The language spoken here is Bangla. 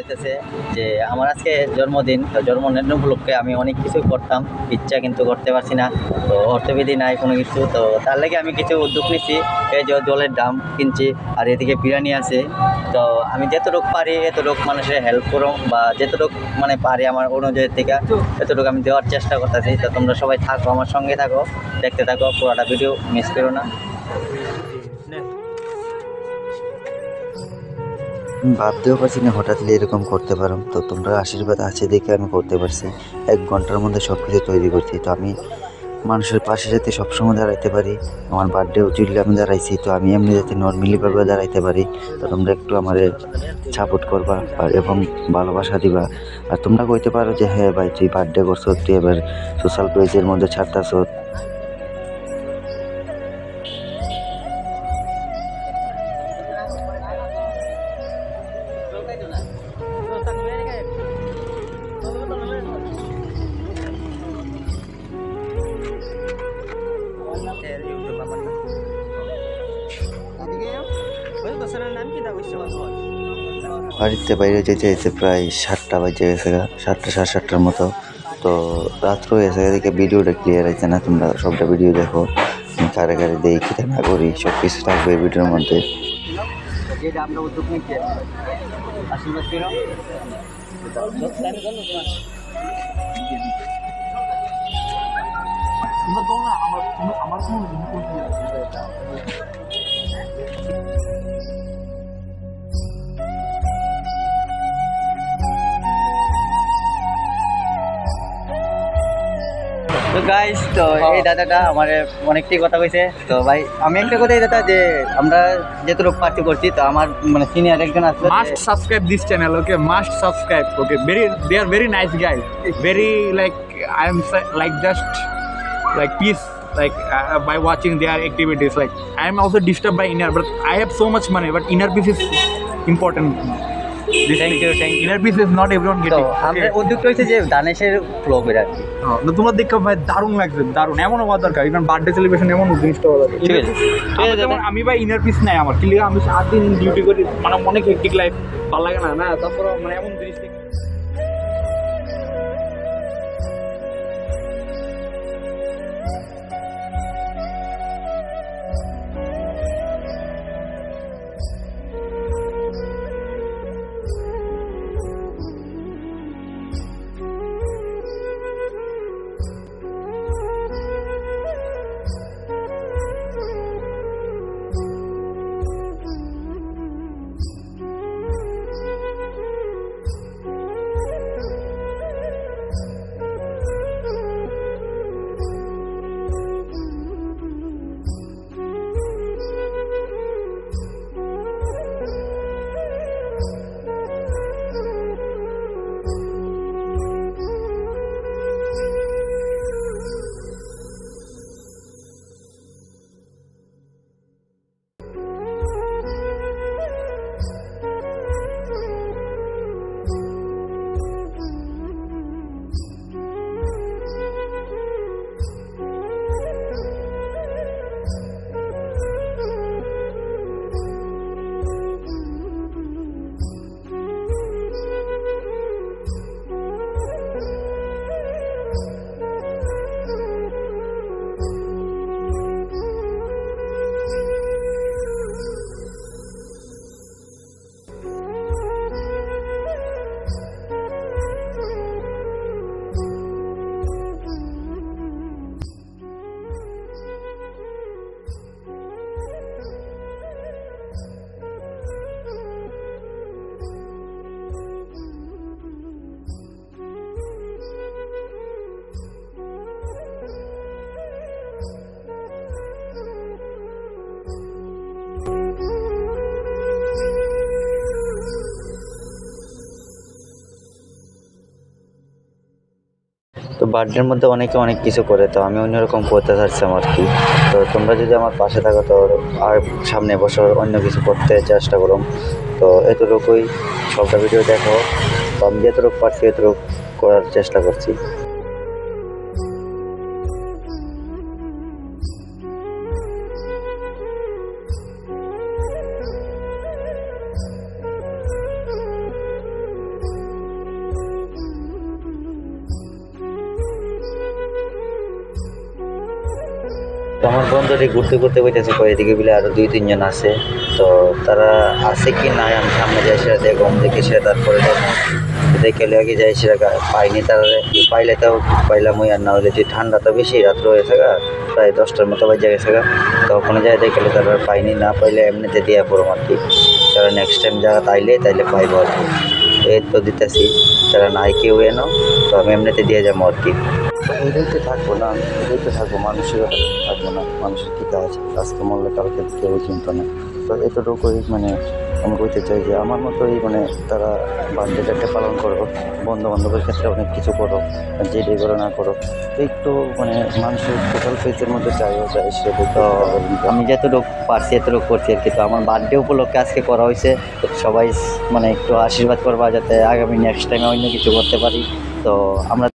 যেতেছে যে আমার আজকে জন্মদিন, তো জন্মদিন উপলক্ষে আমি অনেক কিছু করতাম, ইচ্ছা কিন্তু করতে পারছি না। তো অর্থবিধি নাই কোনো কিছু, তো তার লাগে আমি কিছু উদ্যোগ নিচ্ছি। এই যে জলের দাম কিনছি, আর এদিকে বিরিয়ানি আছে। তো আমি যতটুকু পারি এতটুকু মানুষের হেল্প করো, বা যতটুকু মানে পারি আমার অনুযায়ী থেকে এতটুকু আমি দেওয়ার চেষ্টা করতেছি। তো তোমরা সবাই থাকো, আমার সঙ্গে থাকো, দেখতে থাকো, পুরোটা ভিডিও মিস করো না। ভাবতেও পারছি না হঠাৎ এরকম করতে পারো। তো তোমরা আশীর্বাদ আছে দেখে আমি করতে পারছি। 1 ঘন্টার মধ্যে সব কিছু তৈরি করছি। তো আমি মানুষের পাশে যাতে সবসময় দাঁড়াইতে পারি, আমার বার্থডে উচিলে আমি দাঁড়াইছি, তো আমি এমনি যাতে নর্মালিভাবে দাঁড়াইতে পারি। তো তোমরা একটু আমার সাপোর্ট করবা এবং ভালোবাসা দিবা। আর তোমরা কইতে পারো যে হ্যাঁ ভাই তুই বার্থডে করছো, তুই এবার সোশ্যাল পেজের মধ্যে ছাড়তাছ। বাড়িতে বাইরে যেতে যেতে প্রায় 7টা বাজে গেছে, 7টা 7:30টার মতো। তো রাত্র হয়েছে, এদিকে ভিডিওটা ক্লিয়ার আছে না। তোমরা সবটা ভিডিও দেখো, কারে কারে দেই কী না করি, সব কিছু থাকবে এই ভিডিওর মধ্যে। আমরা উদ্যোগ নিচ্ছি, আশীর্বাদ করো। আমার তো গাইস, তো এই দাদাটা আমার অনেকটাই কথা কইছে। তো ভাই আমি একটা কথাই দাদা, যে আমরা যতটুকু পার্টি করছি, তো আমার মানে সিনিয়র একজন আসলে Must subscribe this channel, okay? Must subscribe, okay? They are very nice guys. Very like I am like just like peace, like by watching their activities. Like I am also disturbed by inner, but I have so much money, but inner peace is important. Thank you. Inner peace is not everyone তো getting. আমাদের উদ্যোগটা হচ্ছে যে দানেশের ব্লগের আর কি। তো তোমার দেখো ভাই দারুণ লাগছে, দারুণ। এমন হওয়া দরকার, ইভেন বার্থডে সেলিব্রেশন এমন জিনিসটা হওয়া দরকার। ঠিক আছে, যেমন আমি ভাই ইনার পিস নাই আমার, কি লিখে আমি 7 দিন ডিউটি করি, মানে অনেক হেক্টিক লাইফ, ভালো লাগে না না। তারপর মানে এমন জিনিস তো বার্থডের মধ্যে অনেকে অনেক কিছু করে, তো আমি অন্যরকম করতে চাচ্ছিলাম আর কি। তো তোমরা যদি আমার পাশে থাকো, তো আর সামনে বছর অন্য কিছু করতে চেষ্টা করো। তো এতটুকুই, সবটা ভিডিও দেখো। তো আমি যতটুকু পারছি এতটুকু করার চেষ্টা করছি। তো আমার বন্ধুটি ঘুরতে ঘুরতে বইতেছে এদিকে বলে আরও 2-3 জন আছে, তো তারা আছে কি নাই আমি সামনে যাই সেটা দেখো, দেখে সেটা তারপরে দেখে আগে যাই সেটা পাইনি, তারা পাইলে তাও পাইলাম ওই, আর না হলে যে ঠান্ডা তো বেশি রাত্র হয়েছে প্রায় 10টার মতো বাজে গেছে, তো ওখানে যাই দেখলে তারা পাইনি, না পাইলে এমনিতে দিয়ে পড়ো আর কি, তারা নেক্সট টাইম যারা তাইলে পাইবো আর কি। এই তো দিতেছি, তারা নাই কেউ এনো, তো আমি এমনিতে দিয়ে যাবো আর কি। তো এটাইতে থাকবো না, এটাইতে থাকবো, মানুষের থাকবো না, মানুষের কী কাজ, আজকে মরলে কালকে কেউ চিন্তা না। তো এতটুকুই মানে আমি বলতে চাই যে আমার মতোই মানে তারা বার্থডেটাকে পালন করো, বন্ধু বান্ধবের ক্ষেত্রে অনেক কিছু করো, যে ডে করো না করো, তো একটু মানে মানুষের টোটাল ফেসের মধ্যে চাইও যায় সেটা। তো আমি যতটুকু পারছি এতটুকু করছি আর কি। তো আমার বার্থডে উপলক্ষে আজকে করা হয়েছে, তো সবাই মানে একটু আশীর্বাদ করবা যাতে আগামী নেক্সট টাইমে অন্য কিছু করতে পারি। তো আমরা